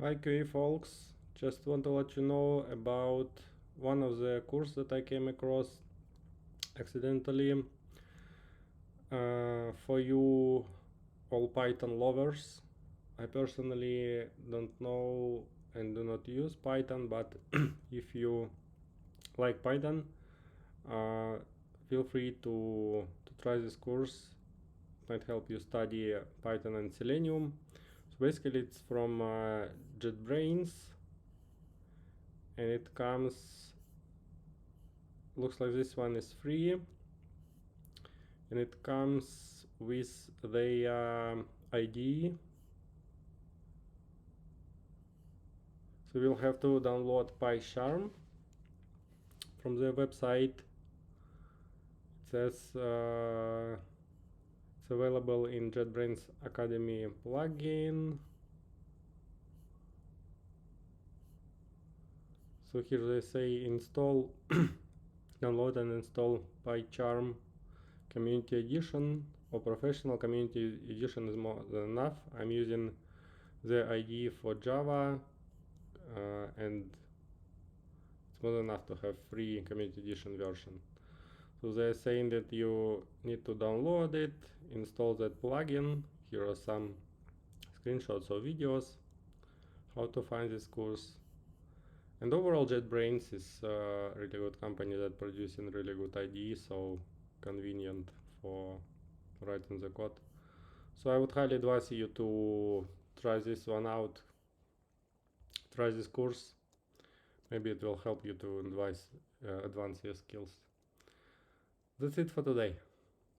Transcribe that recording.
Hi QA folks, just want to let you know about one of the courses that I came across accidentally. For you all Python lovers, I personally don't know and do not use Python, but if you like Python, uh, feel free to try this course. It might help you study Python and Selenium. So basically it's from JetBrains, and it comes, looks like this one is free, and it comes with the IDE. So we'll have to download PyCharm from the website. It says it's available in JetBrains Academy plugin. So here they say install, download and install PyCharm Community Edition or Professional. Community Edition is more than enough. I'm using the IDE for Java, and it's more than enough to have free Community Edition version. So they're saying that you need to download it, install that plugin. Here are some screenshots or videos how to find this course. And overall, JetBrains is a really good company that producing really good IDE, so convenient for writing the code. So I would highly advise you to try this one out, try this course. Maybe it will help you to advance your skills. That's it for today.